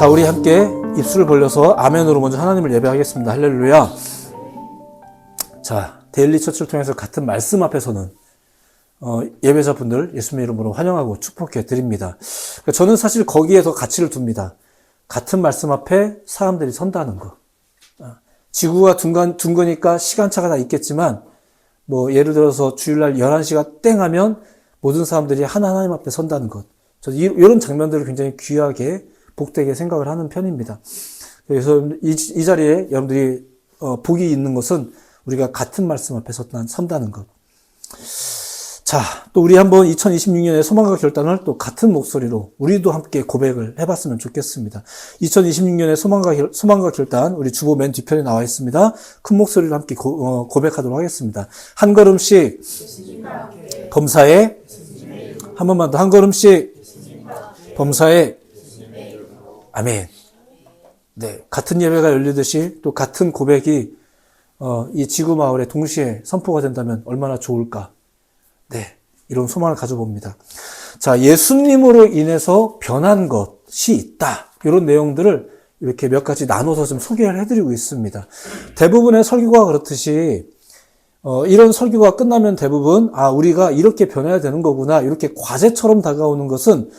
자, 우리 함께 입술을 벌려서 아멘으로 먼저 하나님을 예배하겠습니다. 할렐루야. 자, 데일리 처치를 통해서 같은 말씀 앞에서는 예배자분들 예수님의 이름으로 환영하고 축복해 드립니다. 저는 사실 거기에 더 가치를 둡니다. 같은 말씀 앞에 사람들이 선다는 거. 지구가 둥그니까 시간차가 다 있겠지만, 예를 들어서 주일날 11시가 땡 하면 모든 사람들이 하나님 앞에 선다는 것. 저는 이런 장면들을 굉장히 귀하게, 복되게 생각을 하는 편입니다. 그래서 이 자리에 여러분들이 복이 있는 것은 우리가 같은 말씀 앞에 선다는 것. 자, 또 우리 한번 2026년의 소망과 결단을 또 같은 목소리로 우리도 함께 고백을 해봤으면 좋겠습니다. 2026년의 소망과 결단, 우리 주보 맨 뒤편에 나와 있습니다. 큰 목소리로 함께 고백하도록 하겠습니다. 한 걸음씩 범사에, 한 번만 더 한 걸음씩 범사에, 아멘. 네, 같은 예배가 열리듯이 또 같은 고백이 이 지구 마을에 동시에 선포가 된다면 얼마나 좋을까. 네, 이런 소망을 가져봅니다. 자, 예수님으로 인해서 변한 것이 있다. 이런 내용들을 이렇게 몇 가지 나눠서 좀 소개를 해드리고 있습니다. 대부분의 설교가 그렇듯이 이런 설교가 끝나면 대부분 우리가 이렇게 변해야 되는 거구나, 이렇게 과제처럼 다가오는 것은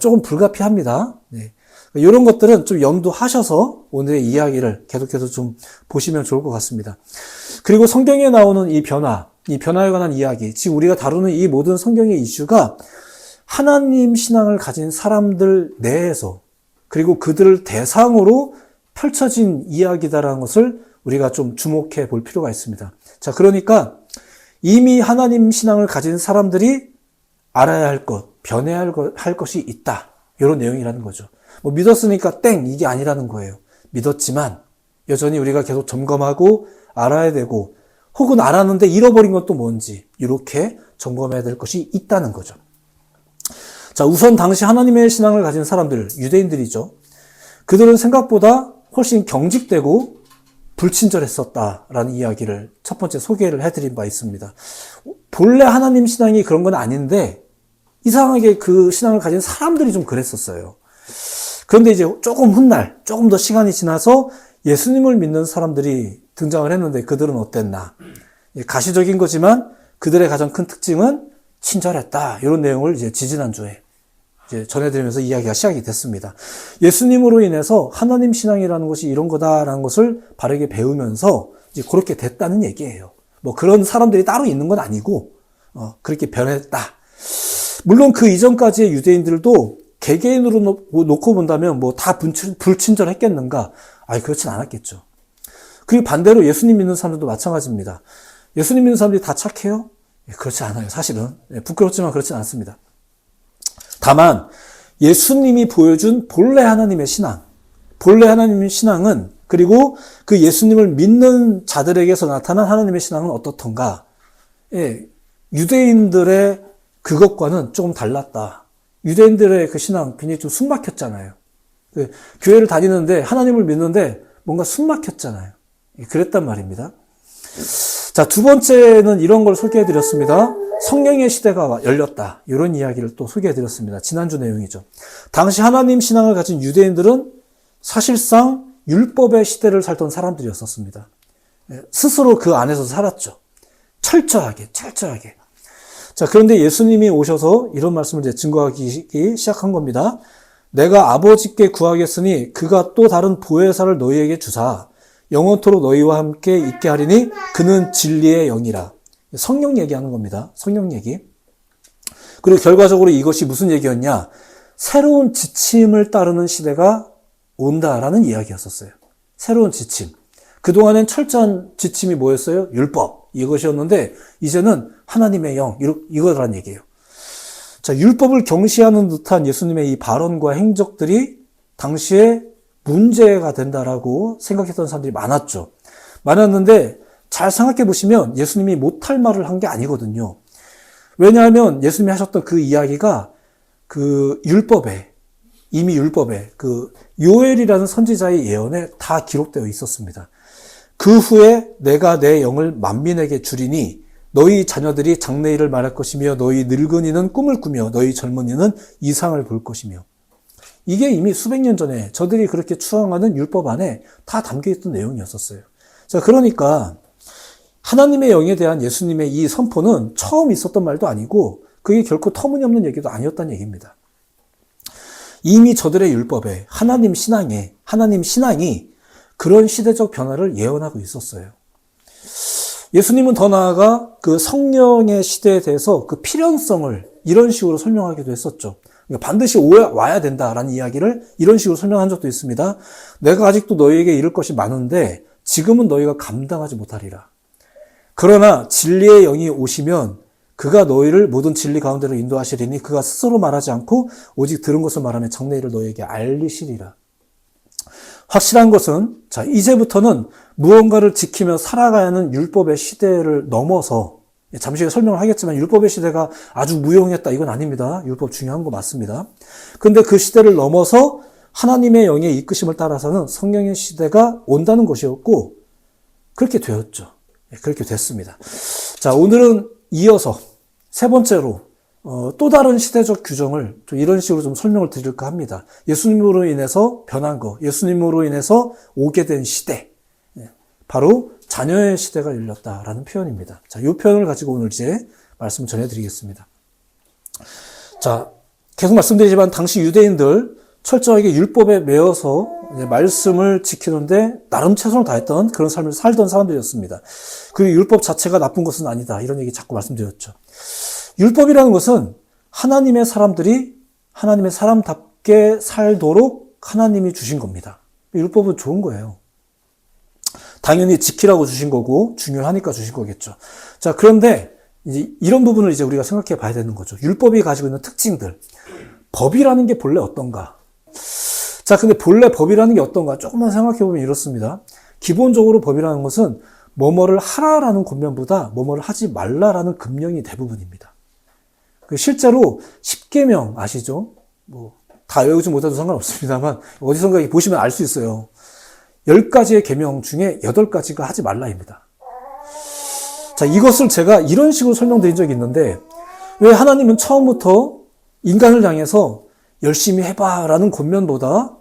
조금 불가피합니다. 네. 이런 것들은 좀 염두하셔서 오늘의 이야기를 계속해서 좀 보시면 좋을 것 같습니다. 그리고 성경에 나오는 이 변화에 관한 이야기, 지금 우리가 다루는 이 모든 성경의 이슈가 하나님 신앙을 가진 사람들 내에서, 그리고 그들을 대상으로 펼쳐진 이야기다라는 것을 우리가 좀 주목해 볼 필요가 있습니다. 자, 그러니까 이미 하나님 신앙을 가진 사람들이 알아야 할 것, 변해야 할 것이 있다. 이런 내용이라는 거죠. 믿었으니까 땡, 이게 아니라는 거예요. 믿었지만 여전히 우리가 계속 점검하고 알아야 되고, 혹은 알았는데 잃어버린 것도 뭔지 이렇게 점검해야 될 것이 있다는 거죠. 자, 우선 당시 하나님의 신앙을 가진 사람들, 유대인들이죠. 그들은 생각보다 훨씬 경직되고 불친절했었다라는 이야기를 첫 번째 소개를 해드린 바 있습니다. 본래 하나님 신앙이 그런 건 아닌데 이상하게 그 신앙을 가진 사람들이 좀 그랬었어요. 그런데 이제 조금 더 시간이 지나서 예수님을 믿는 사람들이 등장을 했는데 그들은 어땠나? 가시적인 거지만 그들의 가장 큰 특징은 친절했다. 이런 내용을 이제 지지난주에 전해드리면서 이야기가 시작이 됐습니다. 예수님으로 인해서 하나님 신앙이라는 것이 이런 거다라는 것을 바르게 배우면서 이제 그렇게 됐다는 얘기예요. 그런 사람들이 따로 있는 건 아니고, 그렇게 변했다. 물론 그 이전까지의 유대인들도 개개인으로 놓고 본다면 다 불친절했겠는가? 그렇진 않았겠죠. 그리고 반대로 예수님 믿는 사람들도 마찬가지입니다. 예수님 믿는 사람들이 다 착해요? 그렇지 않아요. 사실은. 부끄럽지만 그렇진 않습니다. 다만 예수님이 보여준 본래 하나님의 신앙은, 그리고 그 예수님을 믿는 자들에게서 나타난 하나님의 신앙은 어떻던가? 유대인들의 그것과는 조금 달랐다. 유대인들의 그 신앙 굉장히 좀 숨막혔잖아요. 교회를 다니는데 하나님을 믿는데 뭔가 숨막혔잖아요. 그랬단 말입니다. 자, 두 번째는 이런 걸 소개해드렸습니다. 성령의 시대가 열렸다. 이런 이야기를 또 소개해드렸습니다. 지난주 내용이죠. 당시 하나님 신앙을 가진 유대인들은 사실상 율법의 시대를 살던 사람들이었었습니다. 스스로 그 안에서 살았죠. 철저하게. 자, 그런데 예수님이 오셔서 이런 말씀을 이제 증거하기 시작한 겁니다. 내가 아버지께 구하겠으니 그가 또 다른 보혜사를 너희에게 주사 영원토록 너희와 함께 있게 하리니 그는 진리의 영이라. 성령 얘기하는 겁니다. 성령 얘기. 그리고 결과적으로 이것이 무슨 얘기였냐? 새로운 지침을 따르는 시대가 온다라는 이야기였었어요. 새로운 지침. 그동안엔 철저한 지침이 뭐였어요? 율법. 이것이었는데 이제는 하나님의 영. 이거라는 얘기예요. 자, 율법을 경시하는 듯한 예수님의 이 발언과 행적들이 당시에 문제가 된다라고 생각했던 사람들이 많았는데 잘 생각해 보시면 예수님이 못할 말을 한 게 아니거든요. 왜냐하면 예수님이 하셨던 그 이야기가 이미 율법에 요엘이라는 선지자의 예언에 다 기록되어 있었습니다. 그 후에 내가 내 영을 만민에게 주리니 너희 자녀들이 장래일을 말할 것이며 너희 늙은이는 꿈을 꾸며 너희 젊은이는 이상을 볼 것이며, 이게 이미 수백 년 전에 저들이 그렇게 추앙하는 율법 안에 다 담겨있던 내용이었었어요. 자, 그러니까 하나님의 영에 대한 예수님의 이 선포는 처음 있었던 말도 아니고 그게 결코 터무니없는 얘기도 아니었다는 얘기입니다. 이미 저들의 율법에 하나님 신앙이 그런 시대적 변화를 예언하고 있었어요. 예수님은 더 나아가 그 성령의 시대에 대해서 그 필연성을 이런 식으로 설명하기도 했었죠. 그러니까 반드시 와야 된다라는 이야기를 이런 식으로 설명한 적도 있습니다. 내가 아직도 너희에게 이를 것이 많은데 지금은 너희가 감당하지 못하리라. 그러나 진리의 영이 오시면 그가 너희를 모든 진리 가운데로 인도하시리니 그가 스스로 말하지 않고 오직 들은 것을 말하며 장래 일을 너희에게 알리시리라. 확실한 것은 자, 이제부터는 무언가를 지키며 살아가야 하는 율법의 시대를 넘어서, 잠시 후에 설명을 하겠지만 율법의 시대가 아주 무용했다 이건 아닙니다. 율법 중요한 거 맞습니다. 그런데 그 시대를 넘어서 하나님의 영의 이끄심을 따라서는 성령의 시대가 온다는 것이었고 그렇게 되었죠. 그렇게 됐습니다. 자, 오늘은 이어서 세 번째로 또 다른 시대적 규정을 좀 이런 식으로 좀 설명을 드릴까 합니다. 예수님으로 인해서 변한 거, 예수님으로 인해서 오게 된 시대, 바로 자녀의 시대가 열렸다라는 표현입니다. 자, 이 표현을 가지고 오늘 이제 말씀 전해드리겠습니다. 자, 계속 말씀드리지만 당시 유대인들 철저하게 율법에 매여서 말씀을 지키는데 나름 최선을 다했던 그런 삶을 살던 사람들이었습니다. 그리고 율법 자체가 나쁜 것은 아니다. 이런 얘기 자꾸 말씀드렸죠. 율법이라는 것은 하나님의 사람들이 하나님의 사람답게 살도록 하나님이 주신 겁니다. 율법은 좋은 거예요. 당연히 지키라고 주신 거고 중요하니까 주신 거겠죠. 자, 그런데 이제 이런 부분을 이제 우리가 생각해 봐야 되는 거죠. 율법이 가지고 있는 특징들. 법이라는 게 본래 어떤가? 자, 근데 본래 법이라는 게 어떤가? 조금만 생각해 보면 이렇습니다. 기본적으로 법이라는 것은 뭐뭐를 하라라는 권면보다 뭐뭐를 하지 말라라는 금령이 대부분입니다. 실제로 10계명 아시죠? 다 외우지 못해도 상관없습니다만 어디선가 보시면 알 수 있어요. 10가지의 계명 중에 8가지가 하지 말라입니다. 자, 이것을 제가 이런 식으로 설명드린 적이 있는데 왜 하나님은 처음부터 인간을 향해서 열심히 해봐라는 권면보다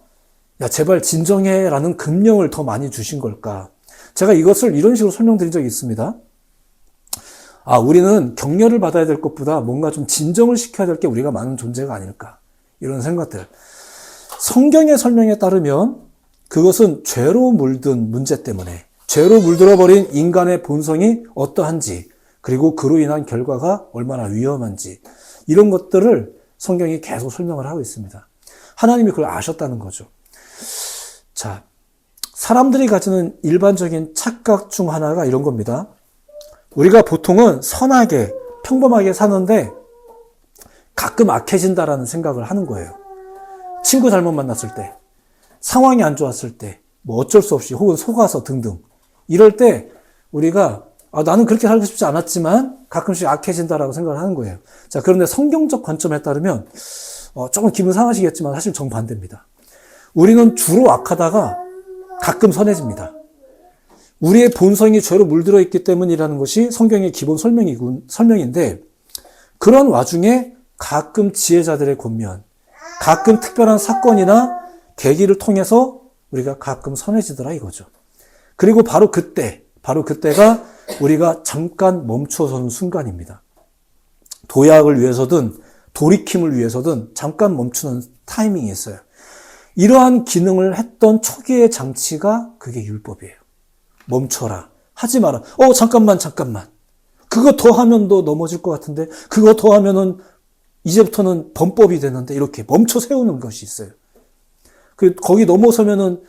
야 제발 진정해라는 금령을 더 많이 주신 걸까? 제가 이것을 이런 식으로 설명드린 적이 있습니다. 우리는 격려를 받아야 될 것보다 뭔가 좀 진정을 시켜야 될 게 우리가 많은 존재가 아닐까? 이런 생각들. 성경의 설명에 따르면 그것은 죄로 물든 문제 때문에 죄로 물들어버린 인간의 본성이 어떠한지 그리고 그로 인한 결과가 얼마나 위험한지 이런 것들을 성경이 계속 설명을 하고 있습니다. 하나님이 그걸 아셨다는 거죠. 자, 사람들이 가지는 일반적인 착각 중 하나가 이런 겁니다. 우리가 보통은 선하게, 평범하게 사는데 가끔 악해진다라는 생각을 하는 거예요. 친구 잘못 만났을 때, 상황이 안 좋았을 때, 어쩔 수 없이 혹은 속아서 등등. 이럴 때 우리가 나는 그렇게 살고 싶지 않았지만 가끔씩 악해진다라고 생각을 하는 거예요. 자, 그런데 성경적 관점에 따르면 조금 기분 상하시겠지만 사실 정반대입니다. 우리는 주로 악하다가 가끔 선해집니다. 우리의 본성이 죄로 물들어 있기 때문이라는 것이 성경의 기본 설명인데 그런 와중에 가끔 지혜자들의 권면, 가끔 특별한 사건이나 계기를 통해서 우리가 가끔 선해지더라 이거죠. 그리고 바로 그때가 우리가 잠깐 멈춰서는 순간입니다. 도약을 위해서든 돌이킴을 위해서든 잠깐 멈추는 타이밍이 있어요. 이러한 기능을 했던 초기의 장치가 그게 율법이에요. 멈춰라. 하지 마라. 잠깐만. 그거 더 하면 너 넘어질 것 같은데, 그거 더 하면은 이제부터는 범법이 되는데, 이렇게 멈춰 세우는 것이 있어요. 거기 넘어서면은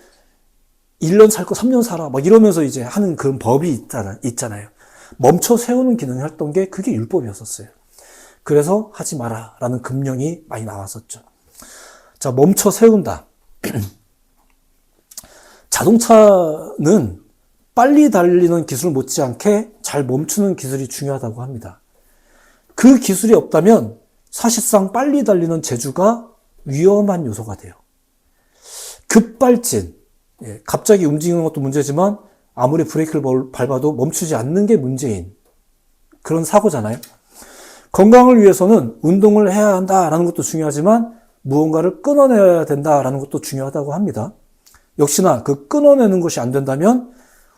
1년 살 거 3년 살아. 막 이러면서 이제 하는 그런 법이 있잖아요. 멈춰 세우는 기능을 했던 게 그게 율법이었었어요. 그래서 하지 마라. 라는 금령이 많이 나왔었죠. 자, 멈춰 세운다. 자동차는 빨리 달리는 기술 못지않게 잘 멈추는 기술이 중요하다고 합니다. 그 기술이 없다면 사실상 빨리 달리는 제주가 위험한 요소가 돼요. 급발진, 갑자기 움직이는 것도 문제지만 아무리 브레이크를 밟아도 멈추지 않는 게 문제인 그런 사고잖아요. 건강을 위해서는 운동을 해야 한다라는 것도 중요하지만 무언가를 끊어내야 된다라는 것도 중요하다고 합니다. 역시나 그 끊어내는 것이 안 된다면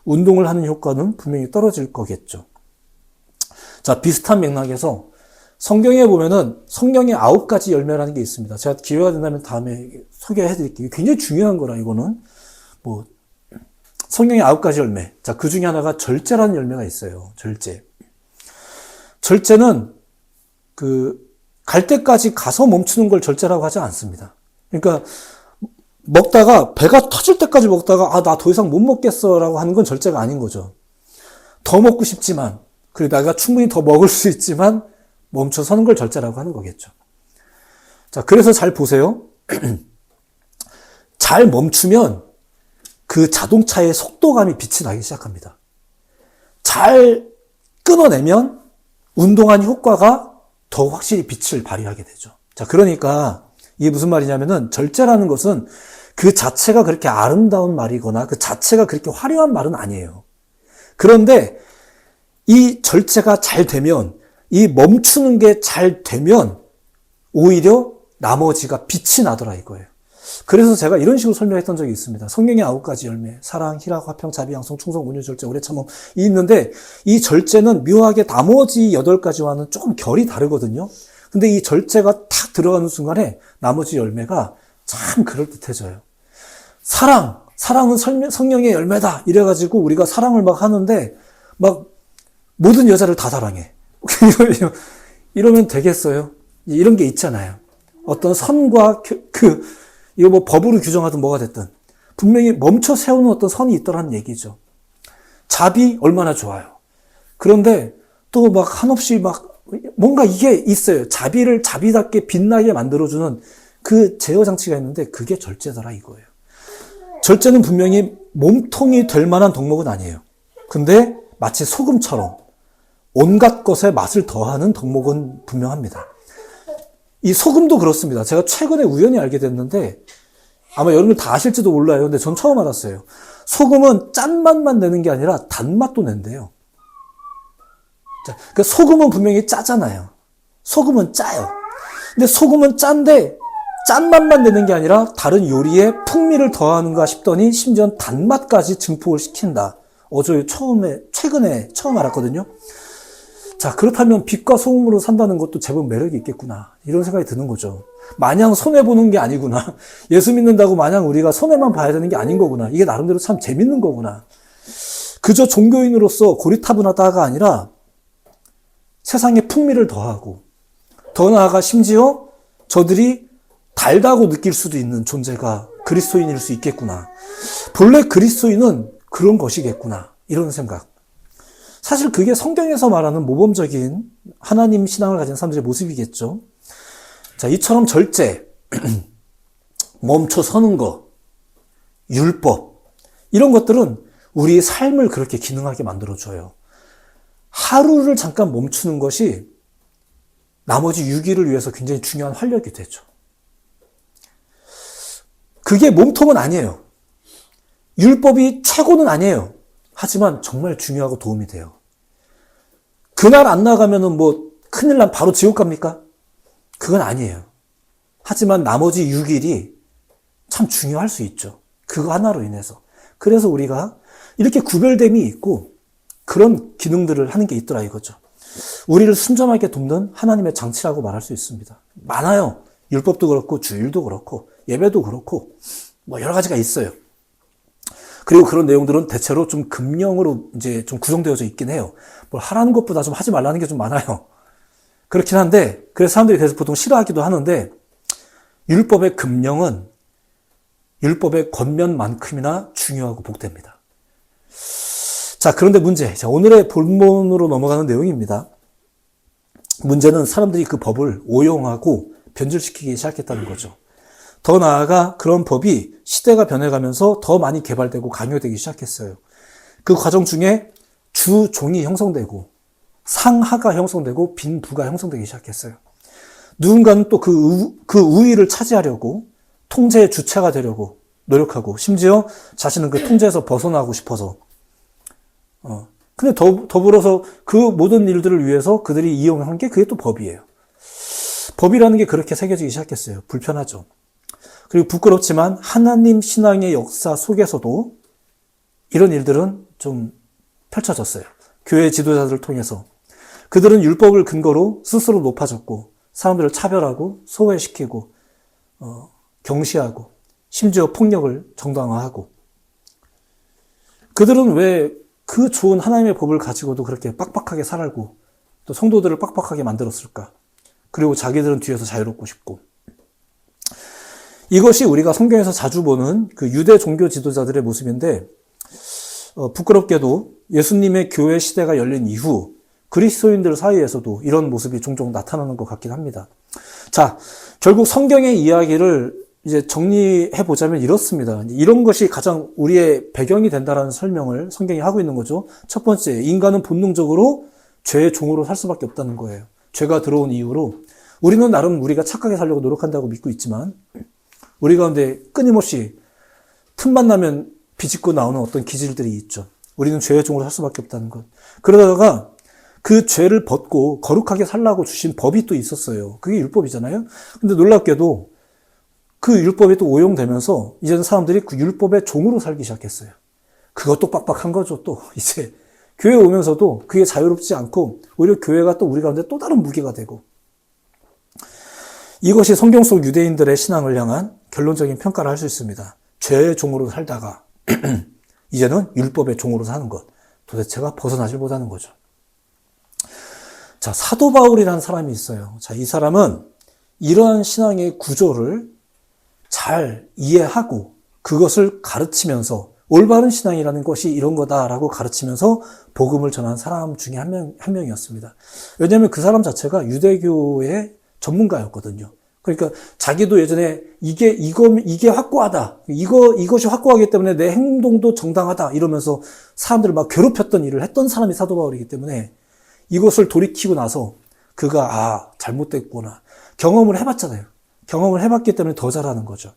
운동을 하는 효과는 분명히 떨어질 거겠죠. 자, 비슷한 맥락에서 성경에 보면은 성경의 9가지 열매라는 게 있습니다. 제가 기회가 된다면 다음에 소개해 드릴게요. 굉장히 중요한 거라, 이거는. 성경의 9가지 열매. 자, 그 중에 하나가 절제라는 열매가 있어요. 절제. 절제는 갈 때까지 가서 멈추는 걸 절제라고 하지 않습니다. 그러니까 먹다가 배가 터질 때까지 먹다가 나 더 이상 못 먹겠어라고 하는 건 절제가 아닌 거죠. 더 먹고 싶지만, 그리고 내가 충분히 더 먹을 수 있지만 멈춰서는 걸 절제라고 하는 거겠죠. 자, 그래서 잘 보세요. 잘 멈추면 그 자동차의 속도감이 빛이 나기 시작합니다. 잘 끊어내면 운동한 효과가 더 확실히 빛을 발휘하게 되죠. 자, 그러니까 이게 무슨 말이냐면은 절제라는 것은 그 자체가 그렇게 아름다운 말이거나 그 자체가 그렇게 화려한 말은 아니에요. 그런데 이 절제가 잘 되면, 이 멈추는 게 잘 되면 오히려 나머지가 빛이 나더라 이거예요. 그래서 제가 이런 식으로 설명했던 적이 있습니다. 성경의 9가지 열매, 사랑, 희락, 화평, 자비, 양성, 충성, 온유, 절제, 오래 참음 이 있는데, 이 절제는 묘하게 나머지 8가지와는 조금 결이 다르거든요. 근데 이 절제가 탁 들어가는 순간에 나머지 열매가 참 그럴듯해져요. 사랑은 성령의 열매다 이래가지고 우리가 사랑을 막 하는데 막 모든 여자를 다 사랑해. 이러면 되겠어요? 이런 게 있잖아요. 어떤 선과 이거 법으로 규정하든 뭐가 됐든 분명히 멈춰 세우는 어떤 선이 있더라는 얘기죠. 자비 얼마나 좋아요. 그런데 또 막 한없이 막 뭔가 이게 있어요. 자비를 자비답게 빛나게 만들어주는 그 제어 장치가 있는데 그게 절제더라 이거예요. 절제는 분명히 몸통이 될 만한 덕목은 아니에요. 근데 마치 소금처럼 온갖 것에 맛을 더하는 덕목은 분명합니다. 이 소금도 그렇습니다. 제가 최근에 우연히 알게 됐는데 아마 여러분들 다 아실지도 몰라요. 근데 전 처음 알았어요. 소금은 짠맛만 내는 게 아니라 단맛도 낸대요. 자, 그러니까 소금은 분명히 짜잖아요. 소금은 짜요. 근데 소금은 짠데 짠맛만 내는 게 아니라 다른 요리에 풍미를 더하는가 싶더니 심지어 단맛까지 증폭을 시킨다. 저 최근에 처음 알았거든요. 자, 그렇다면 빛과 소금으로 산다는 것도 제법 매력이 있겠구나. 이런 생각이 드는 거죠. 마냥 손해보는 게 아니구나. 예수 믿는다고 마냥 우리가 손해만 봐야 되는 게 아닌 거구나. 이게 나름대로 참 재밌는 거구나. 그저 종교인으로서 고리타분하다가 아니라 세상에 풍미를 더하고 더 나아가 심지어 저들이 달다고 느낄 수도 있는 존재가 그리스도인일 수 있겠구나. 본래 그리스도인은 그런 것이겠구나. 이런 생각. 사실 그게 성경에서 말하는 모범적인 하나님 신앙을 가진 사람들의 모습이겠죠. 자, 이처럼 절제, 멈춰 서는 것, 율법, 이런 것들은 우리의 삶을 그렇게 기능하게 만들어줘요. 하루를 잠깐 멈추는 것이 나머지 6일을 위해서 굉장히 중요한 활력이 되죠. 그게 몸통은 아니에요. 율법이 최고는 아니에요. 하지만 정말 중요하고 도움이 돼요. 그날 안 나가면은 큰일 난 바로 지옥 갑니까? 그건 아니에요. 하지만 나머지 6일이 참 중요할 수 있죠. 그거 하나로 인해서. 그래서 우리가 이렇게 구별됨이 있고 그런 기능들을 하는 게 있더라 이거죠. 우리를 순전하게 돕는 하나님의 장치라고 말할 수 있습니다. 많아요. 율법도 그렇고 주일도 그렇고 예배도 그렇고 여러 가지가 있어요. 그리고 그런 내용들은 대체로 좀 금령으로 이제 좀 구성되어져 있긴 해요. 뭘 하라는 것보다 좀 하지 말라는 게 좀 많아요. 그렇긴 한데, 그래서 사람들이 그래서 보통 싫어하기도 하는데, 율법의 금령은 율법의 겉면만큼이나 중요하고 복됩니다. 자, 그런데 문제. 자, 오늘의 본문으로 넘어가는 내용입니다. 문제는 사람들이 그 법을 오용하고 변질시키기 시작했다는 거죠. 더 나아가 그런 법이 시대가 변해가면서 더 많이 개발되고 강요되기 시작했어요. 그 과정 중에 주종이 형성되고 상하가 형성되고 빈부가 형성되기 시작했어요. 누군가는 또 그 우위를 차지하려고 통제의 주체가 되려고 노력하고 심지어 자신은 그 통제에서 벗어나고 싶어서 근데 더불어서 그 모든 일들을 위해서 그들이 이용한 게 그게 또 법이에요. 법이라는 게 그렇게 새겨지기 시작했어요. 불편하죠. 그리고 부끄럽지만 하나님 신앙의 역사 속에서도 이런 일들은 좀 펼쳐졌어요. 교회 지도자들을 통해서. 그들은 율법을 근거로 스스로 높아졌고 사람들을 차별하고 소외시키고 경시하고 심지어 폭력을 정당화하고, 그들은 왜 그 좋은 하나님의 법을 가지고도 그렇게 빡빡하게 살고 또 성도들을 빡빡하게 만들었을까? 그리고 자기들은 뒤에서 자유롭고 싶고. 이것이 우리가 성경에서 자주 보는 그 유대 종교 지도자들의 모습인데, 부끄럽게도 예수님의 교회 시대가 열린 이후 그리스도인들 사이에서도 이런 모습이 종종 나타나는 것 같긴 합니다. 자, 결국 성경의 이야기를 이제 정리해 보자면 이렇습니다. 이런 것이 가장 우리의 배경이 된다라는 설명을 성경이 하고 있는 거죠. 첫 번째, 인간은 본능적으로 죄의 종으로 살 수밖에 없다는 거예요. 죄가 들어온 이후로 우리는 나름 우리가 착하게 살려고 노력한다고 믿고 있지만 우리 가운데 끊임없이 틈만 나면 비집고 나오는 어떤 기질들이 있죠. 우리는 죄의 종으로 살 수밖에 없다는 것. 그러다가 그 죄를 벗고 거룩하게 살라고 주신 법이 또 있었어요. 그게 율법이잖아요. 근데 놀랍게도 그 율법이 또 오용되면서 이제는 사람들이 그 율법의 종으로 살기 시작했어요. 그것도 빡빡한 거죠. 또 이제 교회에 오면서도 그게 자유롭지 않고 오히려 교회가 또 우리 가운데 또 다른 무게가 되고, 이것이 성경 속 유대인들의 신앙을 향한 결론적인 평가를 할 수 있습니다. 죄의 종으로 살다가 이제는 율법의 종으로 사는 것, 도대체가 벗어나질 못하는 거죠. 자, 사도 바울이라는 사람이 있어요. 자, 이 사람은 이러한 신앙의 구조를 잘 이해하고 그것을 가르치면서 올바른 신앙이라는 것이 이런 거다라고 가르치면서 복음을 전한 사람 중에 한 명이었습니다. 왜냐하면 그 사람 자체가 유대교의 전문가였거든요. 그러니까 자기도 예전에 이게 확고하다. 이것이 확고하기 때문에 내 행동도 정당하다. 이러면서 사람들을 막 괴롭혔던 일을 했던 사람이 사도 바울이기 때문에 이것을 돌이키고 나서 그가 잘못됐구나. 경험을 해봤잖아요. 경험을 해봤기 때문에 더 잘하는 거죠.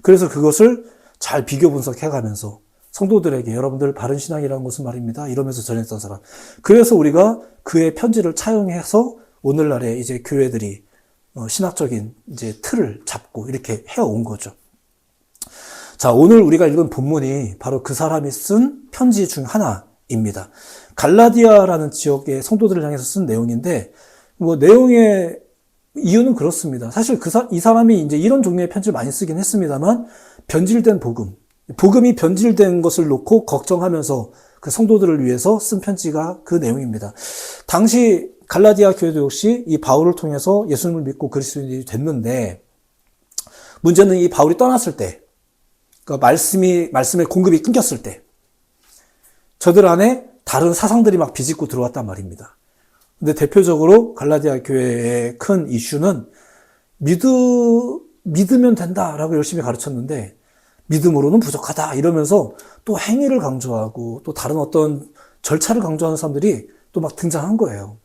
그래서 그것을 잘 비교 분석해가면서 성도들에게 여러분들 바른 신앙이라는 것은 말입니다. 이러면서 전했던 사람. 그래서 우리가 그의 편지를 차용해서 오늘날의 이제 교회들이 신학적인 이제 틀을 잡고 이렇게 해온 거죠. 자, 오늘 우리가 읽은 본문이 바로 그 사람이 쓴 편지 중 하나입니다. 갈라디아라는 지역의 성도들을 향해서 쓴 내용인데, 내용의 이유는 그렇습니다. 사실 이 사람이 이제 이런 종류의 편지를 많이 쓰긴 했습니다만, 변질된 복음이 변질된 것을 놓고 걱정하면서 그 성도들을 위해서 쓴 편지가 그 내용입니다. 당시 갈라디아 교회도 역시 이 바울을 통해서 예수님을 믿고 그리스도인이 됐는데, 문제는 이 바울이 떠났을 때, 그러니까 말씀의 공급이 끊겼을 때, 저들 안에 다른 사상들이 막 비집고 들어왔단 말입니다. 근데 대표적으로 갈라디아 교회의 큰 이슈는 믿으면 된다라고 열심히 가르쳤는데 믿음으로는 부족하다 이러면서 또 행위를 강조하고 또 다른 어떤 절차를 강조하는 사람들이 또 막 등장한 거예요.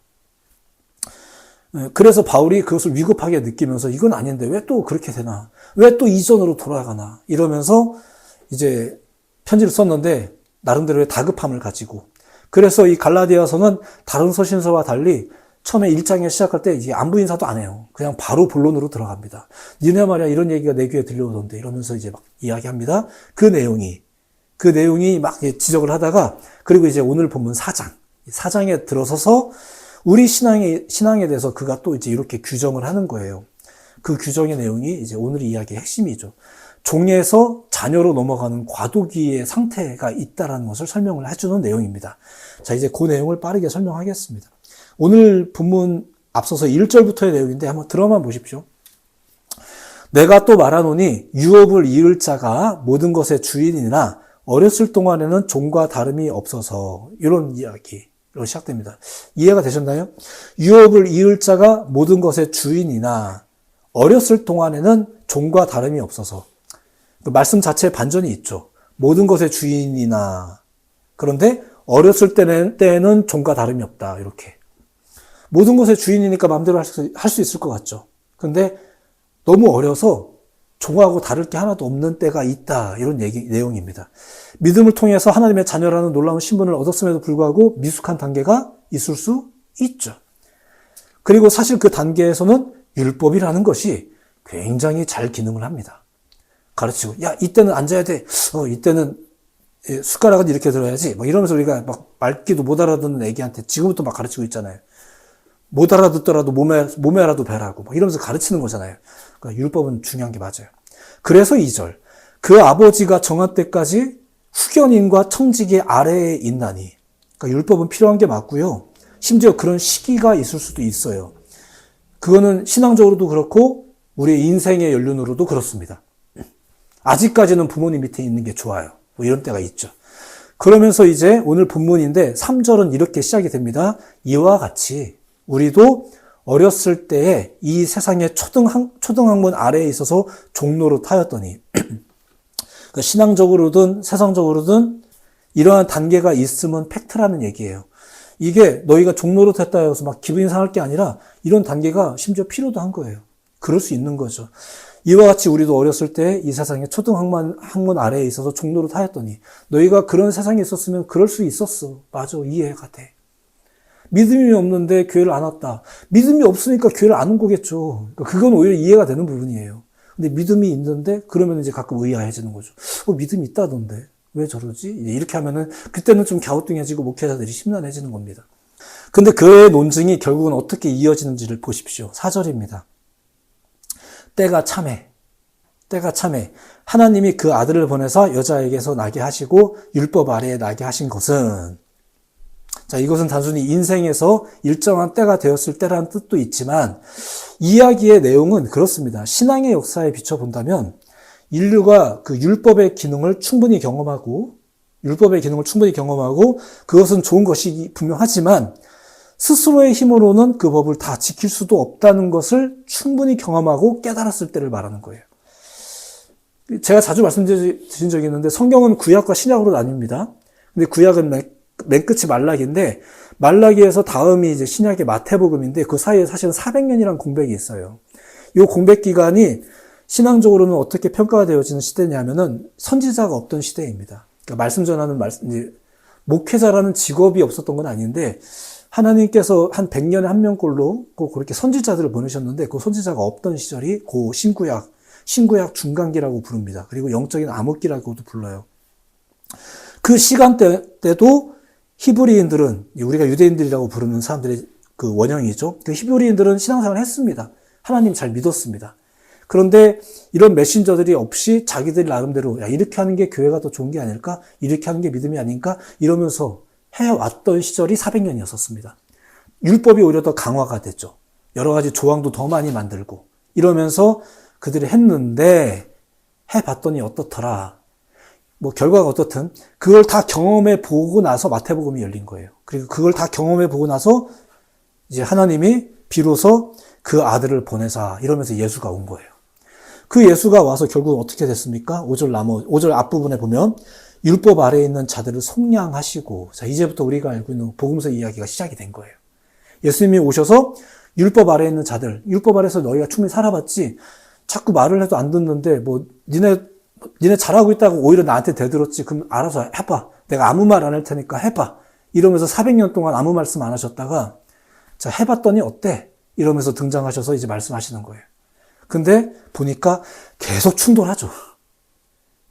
그래서 바울이 그것을 위급하게 느끼면서 이건 아닌데 왜 또 그렇게 되나? 왜 또 이전으로 돌아가나? 이러면서 이제 편지를 썼는데 나름대로의 다급함을 가지고, 그래서 이 갈라디아서는 다른 서신서와 달리 처음에 1장에 시작할 때 이제 안부 인사도 안 해요. 그냥 바로 본론으로 들어갑니다. 니네 말이야 이런 얘기가 내 귀에 들려오던데 이러면서 이제 막 이야기합니다. 그 내용이 막 지적을 하다가, 그리고 이제 오늘 본문 4장에 들어서서 우리 신앙에 대해서 그가 또 이제 이렇게 규정을 하는 거예요. 그 규정의 내용이 이제 오늘 이야기의 핵심이죠. 종에서 자녀로 넘어가는 과도기의 상태가 있다라는 것을 설명을 해주는 내용입니다. 자, 이제 그 내용을 빠르게 설명하겠습니다. 오늘 본문 앞서서 1절부터의 내용인데 한번 들어만 보십시오. 내가 또 말하노니 유업을 이을 자가 모든 것의 주인이나 어렸을 동안에는 종과 다름이 없어서, 이런 이야기로 시작됩니다. 이해가 되셨나요? 유업을 이을 자가 모든 것의 주인이나 어렸을 동안에는 종과 다름이 없어서, 그 말씀 자체에 반전이 있죠. 모든 것의 주인이나, 그런데 어렸을 때는 종과 다름이 없다. 이렇게. 모든 것의 주인이니까 마음대로 할 수 있을 것 같죠. 근데 너무 어려서 종하고 다를 게 하나도 없는 때가 있다. 이런 내용입니다. 믿음을 통해서 하나님의 자녀라는 놀라운 신분을 얻었음에도 불구하고 미숙한 단계가 있을 수 있죠. 그리고 사실 그 단계에서는 율법이라는 것이 굉장히 잘 기능을 합니다. 가르치고, 야, 이때는 앉아야 돼. 이때는 숟가락은 이렇게 들어야지. 뭐 이러면서 우리가 막 말귀도 못 알아듣는 애기한테 지금부터 막 가르치고 있잖아요. 못 알아듣더라도 몸에라도 배라고 막 이러면서 가르치는 거잖아요. 그러니까 율법은 중요한 게 맞아요. 그래서 2절. 그 아버지가 정한 때까지 후견인과 청지기 아래에 있나니. 그러니까 율법은 필요한 게 맞고요. 심지어 그런 시기가 있을 수도 있어요. 그거는 신앙적으로도 그렇고 우리의 인생의 연륜으로도 그렇습니다. 아직까지는 부모님 밑에 있는 게 좋아요. 뭐 이런 때가 있죠. 그러면서 이제 오늘 본문인데 3절은 이렇게 시작이 됩니다. 이와 같이 우리도 어렸을 때에 이 세상의 초등학문 아래에 있어서 종로로 타였더니 그러니까 신앙적으로든 세상적으로든 이러한 단계가 있으면 팩트라는 얘기예요. 이게 너희가 종로로 됐다 해서 막 기분이 상할 게 아니라 이런 단계가 심지어 필요도 한 거예요. 그럴 수 있는 거죠. 이와 같이 우리도 어렸을 때 이 세상의 초등학문 아래에 있어서 종로로 타였더니 너희가 그런 세상에 있었으면 그럴 수 있었어. 맞아. 이해가 돼. 믿음이 없는데 교회를 안 왔다. 믿음이 없으니까 교회를 안 온 거겠죠. 그건 오히려 이해가 되는 부분이에요. 근데 믿음이 있는데 그러면 이제 가끔 의아해지는 거죠. 믿음이 있다던데 왜 저러지? 이렇게 하면은 그때는 좀 갸우뚱해지고 목회자들이 심란해지는 겁니다. 근데 그의 논증이 결국은 어떻게 이어지는지를 보십시오. 4절입니다. 때가 참해. 하나님이 그 아들을 보내서 여자에게서 나게 하시고 율법 아래에 나게 하신 것은 자, 이것은 단순히 인생에서 일정한 때가 되었을 때라는 뜻도 있지만 이야기의 내용은 그렇습니다. 신앙의 역사에 비춰본다면 인류가 그 율법의 기능을 충분히 경험하고 그것은 좋은 것이 분명하지만 스스로의 힘으로는 그 법을 다 지킬 수도 없다는 것을 충분히 경험하고 깨달았을 때를 말하는 거예요. 제가 자주 말씀드린 적이 있는데 성경은 구약과 신약으로 나뉩니다. 근데 구약은 맨 끝이 말라기인데 말라기에서 다음이 이제 신약의 마태복음인데 그 사이에 사실은 400년이라는 공백이 있어요. 이 공백 기간이 신앙적으로는 어떻게 평가가 되어지는 시대냐면은 선지자가 없던 시대입니다. 그러니까 말씀 전하는 이제 목회자라는 직업이 없었던 건 아닌데 하나님께서 한 100년에 한 명꼴로 그렇게 선지자들을 보내셨는데 그 선지자가 없던 시절이 그 신구약 중간기라고 부릅니다. 그리고 영적인 암흑기라고도 불러요. 그 시간대 때도 히브리인들은 우리가 유대인들이라고 부르는 사람들의 그 원형이죠. 그 히브리인들은 신앙생활을 했습니다. 하나님 잘 믿었습니다. 그런데 이런 메신저들이 없이 자기들 나름대로 야 이렇게 하는 게 교회가 더 좋은 게 아닐까? 이렇게 하는 게 믿음이 아닌가? 이러면서 해왔던 시절이 400년이었습니다. 율법이 오히려 더 강화가 됐죠. 여러 가지 조항도 더 많이 만들고 이러면서 그들이 했는데 해봤더니 어떻더라. 뭐 결과가 어떻든 그걸 다 경험해 보고 나서 마태복음이 열린 거예요. 그리고 그걸 다 경험해 보고 나서 이제 하나님이 비로소 그 아들을 보내사 이러면서 예수가 온 거예요. 그 예수가 와서 결국 어떻게 됐습니까? 5절 앞부분에 보면 율법 아래에 있는 자들을 속량하시고 자 이제부터 우리가 알고 있는 복음서 이야기가 시작이 된 거예요. 예수님이 오셔서 율법 아래에 있는 자들, 율법 아래에서 너희가 충분히 살아봤지 자꾸 말을 해도 안 듣는데 뭐 니네 잘하고 있다고 오히려 나한테 대들었지. 그럼 알아서 해봐. 내가 아무 말 안 할 테니까 해봐. 이러면서 400년 동안 아무 말씀 안 하셨다가 자 해봤더니 어때? 이러면서 등장하셔서 이제 말씀하시는 거예요. 근데 보니까 계속 충돌하죠.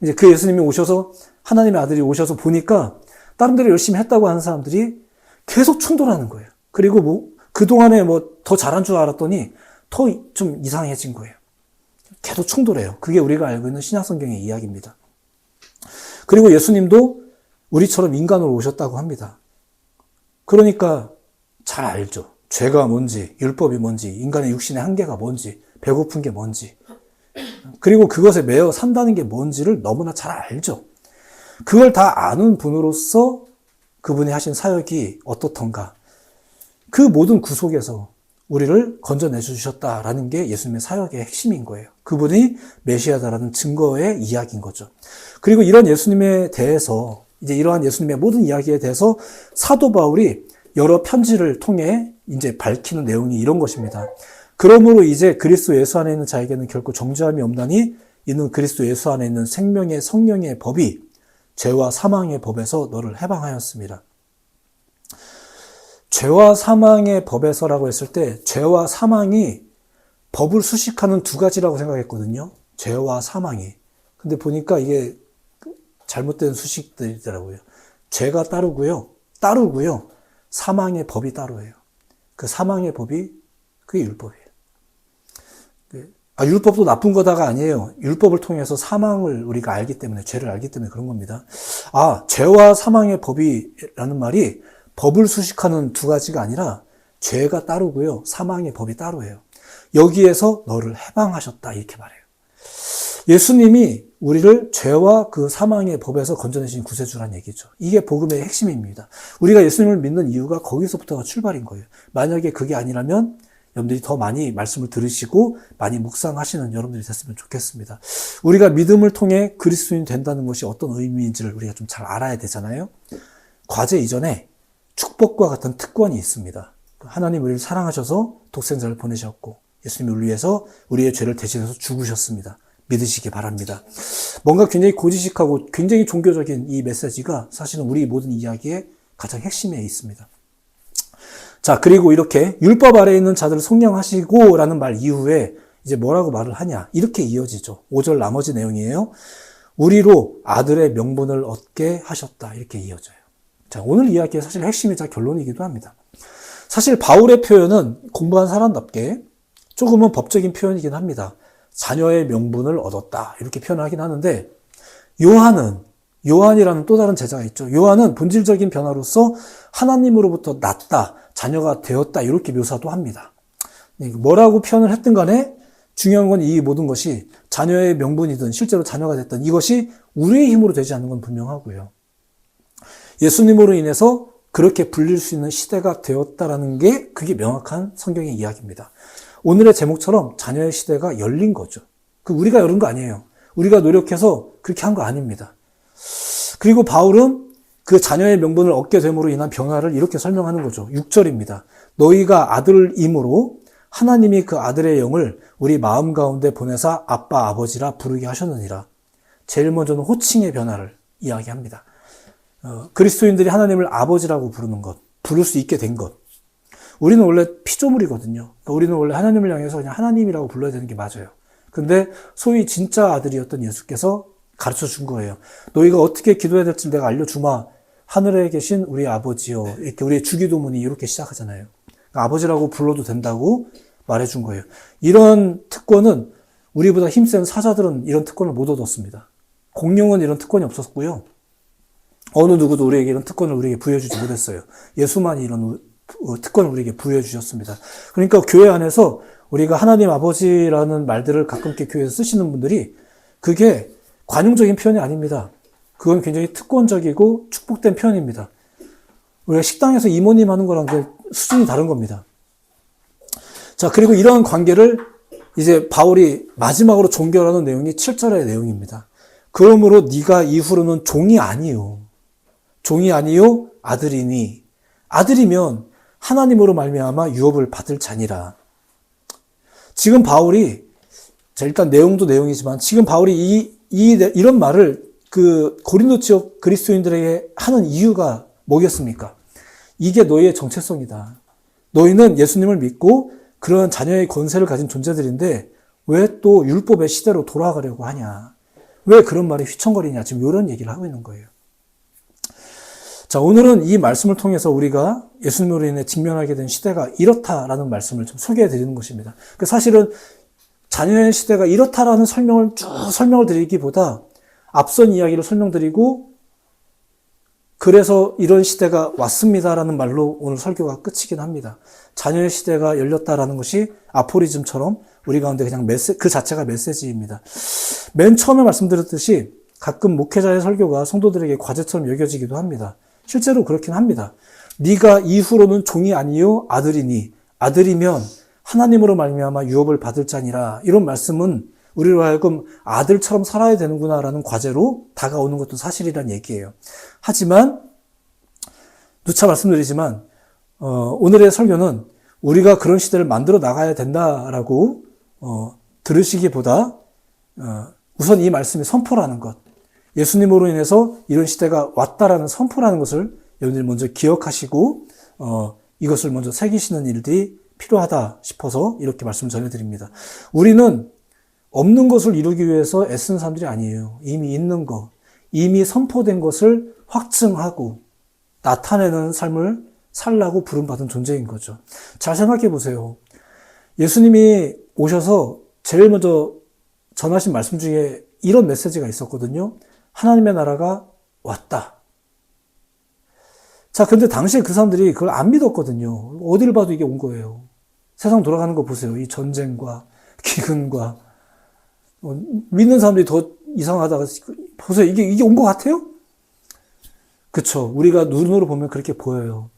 이제 그 예수님이 오셔서 하나님의 아들이 오셔서 보니까 다른 데를 열심히 했다고 하는 사람들이 계속 충돌하는 거예요. 그리고 뭐 그동안에 뭐 더 잘한 줄 알았더니 더 좀 이상해진 거예요. 계속 충돌해요. 그게 우리가 알고 있는 신약성경의 이야기입니다. 그리고 예수님도 우리처럼 인간으로 오셨다고 합니다. 그러니까 잘 알죠. 죄가 뭔지, 율법이 뭔지, 인간의 육신의 한계가 뭔지, 배고픈 게 뭔지, 그리고 그것에 매여 산다는 게 뭔지를 너무나 잘 알죠. 그걸 다 아는 분으로서 그분이 하신 사역이 어떻던가. 그 모든 구속에서 우리를 건져내 주셨다라는 게 예수님의 사역의 핵심인 거예요. 그분이 메시아다라는 증거의 이야기인 거죠. 그리고 이런 예수님에 대해서 이제 이러한 예수님의 모든 이야기에 대해서 사도 바울이 여러 편지를 통해 이제 밝히는 내용이 이런 것입니다. 그러므로 이제 그리스도 예수 안에 있는 자에게는 결코 정죄함이 없나니 이는 그리스도 예수 안에 있는 생명의 성령의 법이 죄와 사망의 법에서 너를 해방하였습니다. 죄와 사망의 법에서라고 했을 때 죄와 사망이 법을 수식하는 두 가지라고 생각했거든요. 죄와 사망이. 근데 보니까 이게 잘못된 수식들이더라고요. 죄가 따르고요. 사망의 법이 따로예요. 그 사망의 법이 그게 율법이에요. 율법도 나쁜 거다가 아니에요. 율법을 통해서 사망을 우리가 알기 때문에, 죄를 알기 때문에 그런 겁니다. 죄와 사망의 법이라는 말이 법을 수식하는 두 가지가 아니라 죄가 따르고요, 사망의 법이 따로예요. 여기에서 너를 해방하셨다 이렇게 말해요. 예수님이 우리를 죄와 그 사망의 법에서 건져내신 구세주란 얘기죠. 이게 복음의 핵심입니다. 우리가 예수님을 믿는 이유가 거기서부터가 출발인 거예요. 만약에 그게 아니라면 여러분들이 더 많이 말씀을 들으시고 많이 묵상하시는 여러분들이 됐으면 좋겠습니다. 우리가 믿음을 통해 그리스도인이 된다는 것이 어떤 의미인지를 우리가 좀 잘 알아야 되잖아요. 과제 이전에 축복과 같은 특권이 있습니다. 하나님 우리를 사랑하셔서 독생자를 보내셨고 예수님이 우리를 위해서 우리의 죄를 대신해서 죽으셨습니다. 믿으시기 바랍니다. 뭔가 굉장히 고지식하고 굉장히 종교적인 이 메시지가 사실은 우리 모든 이야기의 가장 핵심에 있습니다. 자, 그리고 이렇게 율법 아래에 있는 자들을 속량하시고 라는 말 이후에 이제 뭐라고 말을 하냐. 이렇게 이어지죠. 5절 나머지 내용이에요. 우리로 아들의 명분을 얻게 하셨다. 이렇게 이어져요. 자, 오늘 이야기의 사실 핵심이자 결론이기도 합니다. 사실 바울의 표현은 공부한 사람답게 조금은 법적인 표현이긴 합니다. 자녀의 명분을 얻었다. 이렇게 표현하긴 하는데 요한이라는 또 다른 제자가 있죠. 요한은 본질적인 변화로서 하나님으로부터 났다. 자녀가 되었다. 이렇게 묘사도 합니다. 뭐라고 표현을 했든 간에 중요한 건 이 모든 것이 자녀의 명분이든 실제로 자녀가 됐든 이것이 우리의 힘으로 되지 않는 건 분명하고요. 예수님으로 인해서 그렇게 불릴 수 있는 시대가 되었다라는 게 그게 명확한 성경의 이야기입니다. 오늘의 제목처럼 자녀의 시대가 열린 거죠. 우리가 열은 거 아니에요. 우리가 노력해서 그렇게 한 거 아닙니다. 그리고 바울은 그 자녀의 명분을 얻게 됨으로 인한 변화를 이렇게 설명하는 거죠. 6절입니다. 너희가 아들임으로 하나님이 그 아들의 영을 우리 마음 가운데 보내사 아빠 아버지라 부르게 하셨느니라. 제일 먼저는 호칭의 변화를 이야기합니다. 그리스도인들이 하나님을 아버지라고 부르는 것, 부를 수 있게 된 것. 우리는 원래 피조물이거든요. 그러니까 우리는 원래 하나님을 향해서 그냥 하나님이라고 불러야 되는 게 맞아요. 근데 소위 진짜 아들이었던 예수께서 가르쳐 준 거예요. 너희가 어떻게 기도해야 될지 내가 알려주마. 하늘에 계신 우리 아버지요. 이렇게 우리의 주기도문이 이렇게 시작하잖아요. 그러니까 아버지라고 불러도 된다고 말해준 거예요. 이런 특권은 우리보다 힘센 사자들은 이런 특권을 못 얻었습니다. 공룡은 이런 특권이 없었고요. 어느 누구도 우리에게 이런 특권을 우리에게 부여해주지 못했어요. 예수만이 이런 특권을 우리에게 부여해 주셨습니다. 그러니까 교회 안에서 우리가 하나님 아버지라는 말들을 가끔씩 교회에서 쓰시는 분들이 그게 관용적인 표현이 아닙니다. 그건 굉장히 특권적이고 축복된 표현입니다. 우리가 식당에서 이모님 하는 거랑 수준이 다른 겁니다. 자, 그리고 이러한 관계를 이제 바울이 마지막으로 종결하는 내용이 7절의 내용입니다. 그러므로 네가 이후로는 종이 아니요 아들이니 아들이면 하나님으로 말미암아 유업을 받을 자니라. 지금 바울이 일단 내용도 내용이지만 지금 바울이 이런 말을 그 고린도 지역 그리스도인들에게 하는 이유가 뭐겠습니까? 이게 너희의 정체성이다. 너희는 예수님을 믿고 그런 자녀의 권세를 가진 존재들인데 왜 또 율법의 시대로 돌아가려고 하냐? 왜 그런 말이 휘청거리냐? 지금 이런 얘기를 하고 있는 거예요. 자, 오늘은 이 말씀을 통해서 우리가 예수님으로 인해 직면하게 된 시대가 이렇다라는 말씀을 좀 소개해 드리는 것입니다. 사실은 자녀의 시대가 이렇다라는 설명을 드리기보다 앞선 이야기를 설명드리고 그래서 이런 시대가 왔습니다라는 말로 오늘 설교가 끝이긴 합니다. 자녀의 시대가 열렸다라는 것이 아포리즘처럼 우리 가운데 그냥 그 자체가 메시지입니다. 맨 처음에 말씀드렸듯이 가끔 목회자의 설교가 성도들에게 과제처럼 여겨지기도 합니다. 실제로 그렇긴 합니다. 네가 이후로는 종이 아니요 아들이니 아들이면 하나님으로 말미암아 유업을 받을 자니라. 이런 말씀은 우리로 하여금 아들처럼 살아야 되는구나라는 과제로 다가오는 것도 사실이란 얘기예요. 하지만 누차 말씀드리지만 오늘의 설교는 우리가 그런 시대를 만들어 나가야 된다라고 들으시기보다 우선 이 말씀이 선포라는 것, 예수님으로 인해서 이런 시대가 왔다라는 선포라는 것을 여러분들이 먼저 기억하시고 이것을 먼저 새기시는 일들이 필요하다 싶어서 이렇게 말씀 전해드립니다. 우리는 없는 것을 이루기 위해서 애쓰는 사람들이 아니에요. 이미 있는 것, 이미 선포된 것을 확증하고 나타내는 삶을 살라고 부름받은 존재인 거죠. 잘 생각해 보세요. 예수님이 오셔서 제일 먼저 전하신 말씀 중에 이런 메시지가 있었거든요. 하나님의 나라가 왔다. 자, 근데 당시에 그 사람들이 그걸 안 믿었거든요. 어디를 봐도 이게 온 거예요. 세상 돌아가는 거 보세요. 이 전쟁과 기근과 믿는 사람들이 더 이상하다가 보세요. 이게 온 것 같아요? 그쵸. 우리가 눈으로 보면 그렇게 보여요.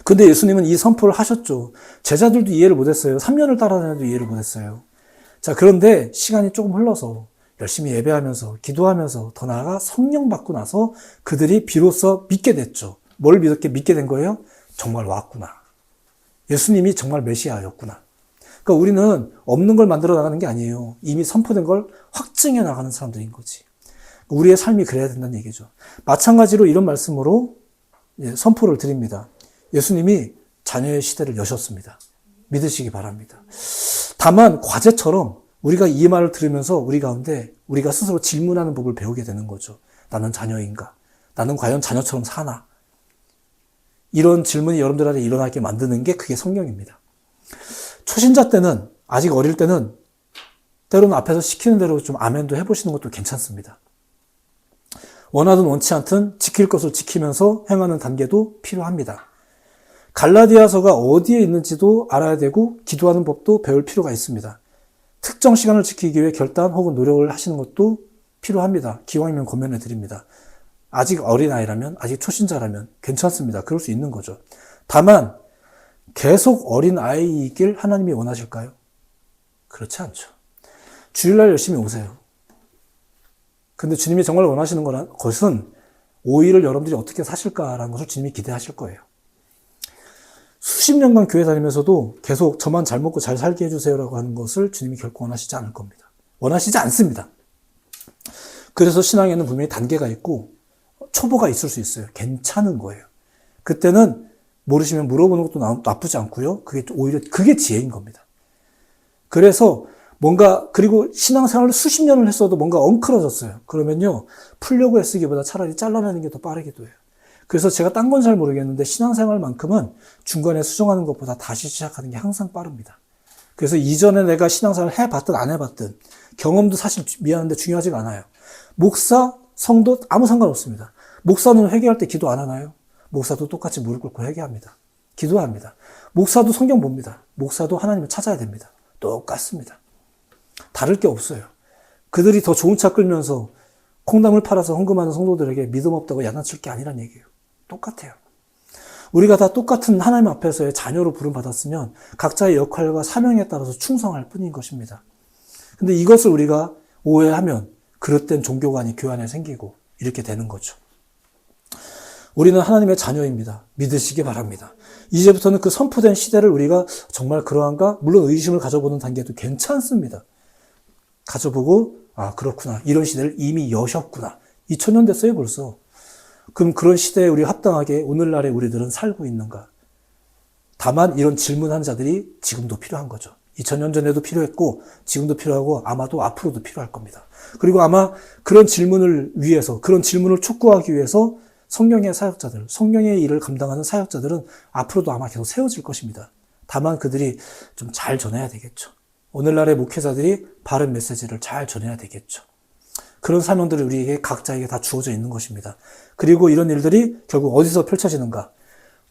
근데 예수님은 이 선포를 하셨죠. 제자들도 이해를 못했어요. 3년을 따라다녀도 이해를 못했어요. 자, 그런데 시간이 조금 흘러서 열심히 예배하면서 기도하면서 더 나아가 성령 받고 나서 그들이 비로소 믿게 됐죠. 뭘 믿게 된 거예요? 정말 왔구나. 예수님이 정말 메시아였구나. 그러니까 우리는 없는 걸 만들어 나가는 게 아니에요. 이미 선포된 걸 확증해 나가는 사람들인 거지. 우리의 삶이 그래야 된다는 얘기죠. 마찬가지로 이런 말씀으로 선포를 드립니다. 예수님이 자녀의 시대를 여셨습니다. 믿으시기 바랍니다. 다만 과제처럼 우리가 이 말을 들으면서 우리 가운데 우리가 스스로 질문하는 법을 배우게 되는 거죠. 나는 자녀인가? 나는 과연 자녀처럼 사나? 이런 질문이 여러분들 안에 일어나게 만드는 게 그게 성령입니다. 초신자 때는, 아직 어릴 때는 때로는 앞에서 시키는 대로 좀 아멘도 해보시는 것도 괜찮습니다. 원하든 원치 않든 지킬 것을 지키면서 행하는 단계도 필요합니다. 갈라디아서가 어디에 있는지도 알아야 되고 기도하는 법도 배울 필요가 있습니다. 특정 시간을 지키기 위해 결단 혹은 노력을 하시는 것도 필요합니다. 기왕이면 권면해 드립니다. 아직 어린아이라면, 아직 초신자라면 괜찮습니다. 그럴 수 있는 거죠. 다만 계속 어린아이이길 하나님이 원하실까요? 그렇지 않죠. 주일날 열심히 오세요. 근데 주님이 정말 원하시는 것은 5일을 여러분들이 어떻게 사실까라는 것을 주님이 기대하실 거예요. 수십 년간 교회 다니면서도 계속 저만 잘 먹고 잘 살게 해주세요라고 하는 것을 주님이 결코 원하시지 않을 겁니다. 원하시지 않습니다. 그래서 신앙에는 분명히 단계가 있고 초보가 있을 수 있어요. 괜찮은 거예요. 그때는 모르시면 물어보는 것도 나쁘지 않고요. 그게 오히려 그게 지혜인 겁니다. 그래서 뭔가, 그리고 신앙생활을 수십 년을 했어도 뭔가 엉클어졌어요. 그러면요, 풀려고 애쓰기보다 차라리 잘라내는 게 더 빠르기도 해요. 그래서 제가 딴 건 잘 모르겠는데 신앙생활만큼은 중간에 수정하는 것보다 다시 시작하는 게 항상 빠릅니다. 그래서 이전에 내가 신앙생활을 해봤든 안 해봤든 경험도 사실 미안한데 중요하지가 않아요. 목사, 성도 아무 상관없습니다. 목사는 회개할 때 기도 안 하나요? 목사도 똑같이 무릎 꿇고 회개합니다. 기도합니다. 목사도 성경 봅니다. 목사도 하나님을 찾아야 됩니다. 똑같습니다. 다를 게 없어요. 그들이 더 좋은 차 끌면서 콩나물 팔아서 헌금하는 성도들에게 믿음 없다고 야단칠 게 아니란 얘기예요. 똑같아요. 우리가 다 똑같은 하나님 앞에서의 자녀로 부름받았으면 각자의 역할과 사명에 따라서 충성할 뿐인 것입니다. 근데 이것을 우리가 오해하면 그릇된 종교관이 교회 안에 생기고 이렇게 되는 거죠. 우리는 하나님의 자녀입니다. 믿으시기 바랍니다. 이제부터는 그 선포된 시대를 우리가 정말 그러한가? 물론 의심을 가져보는 단계도 괜찮습니다. 가져보고 아 그렇구나. 이런 시대를 이미 여셨구나. 2000년 됐어요 벌써. 그럼 그런 시대에 우리 합당하게 오늘날에 우리들은 살고 있는가? 다만 이런 질문하는 자들이 지금도 필요한 거죠. 2000년 전에도 필요했고 지금도 필요하고 아마도 앞으로도 필요할 겁니다. 그리고 아마 그런 질문을 위해서 그런 질문을 촉구하기 위해서 성령의 사역자들, 성령의 일을 감당하는 사역자들은 앞으로도 아마 계속 세워질 것입니다. 다만 그들이 좀 잘 전해야 되겠죠. 오늘날의 목회자들이 바른 메시지를 잘 전해야 되겠죠. 그런 사명들이 우리에게 각자에게 다 주어져 있는 것입니다. 그리고 이런 일들이 결국 어디서 펼쳐지는가?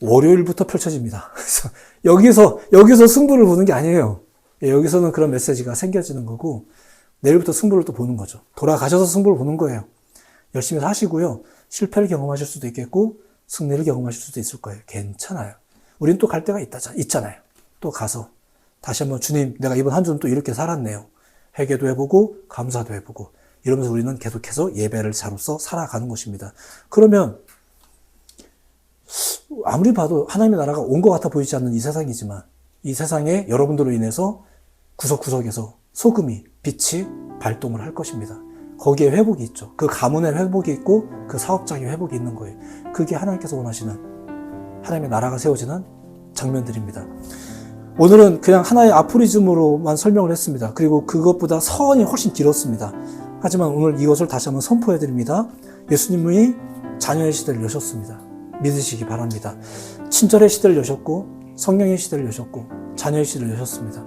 월요일부터 펼쳐집니다. 그래서 여기서 승부를 보는 게 아니에요. 여기서는 그런 메시지가 생겨지는 거고 내일부터 승부를 또 보는 거죠. 돌아가셔서 승부를 보는 거예요. 열심히 사시고요. 실패를 경험하실 수도 있겠고 승리를 경험하실 수도 있을 거예요. 괜찮아요. 우린 또 갈 때가 있잖아요. 또 가서 다시 한번 주님 내가 이번 한 주는 또 이렇게 살았네요. 회개도 해보고 감사도 해보고 이러면서 우리는 계속해서 예배를 자로서 살아가는 것입니다. 그러면 아무리 봐도 하나님의 나라가 온 것 같아 보이지 않는 이 세상이지만 이 세상에 여러분들로 인해서 구석구석에서 소금이, 빛이 발동을 할 것입니다. 거기에 회복이 있죠. 그 가문의 회복이 있고 그 사업장의 회복이 있는 거예요. 그게 하나님께서 원하시는 하나님의 나라가 세워지는 장면들입니다. 오늘은 그냥 하나의 아포리즘으로만 설명을 했습니다. 그리고 그것보다 서원이 훨씬 길었습니다. 하지만 오늘 이것을 다시 한번 선포해 드립니다. 예수님이 자녀의 시대를 여셨습니다. 믿으시기 바랍니다. 친절의 시대를 여셨고 성령의 시대를 여셨고 자녀의 시대를 여셨습니다.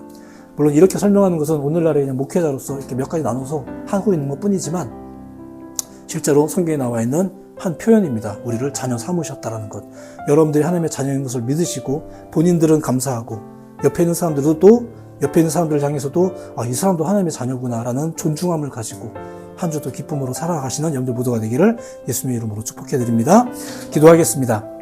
물론 이렇게 설명하는 것은 오늘날의 그냥 목회자로서 이렇게 몇 가지 나눠서 하고 있는 것 뿐이지만 실제로 성경에 나와 있는 한 표현입니다. 우리를 자녀 삼으셨다라는 것. 여러분들이 하나님의 자녀인 것을 믿으시고 본인들은 감사하고 옆에 있는 사람들도 또 옆에 있는 사람들을 향해서도 이 사람도 하나님의 자녀구나라는 존중함을 가지고 한 주도 기쁨으로 살아가시는 여러분들 모두가 되기를 예수님의 이름으로 축복해 드립니다. 기도하겠습니다.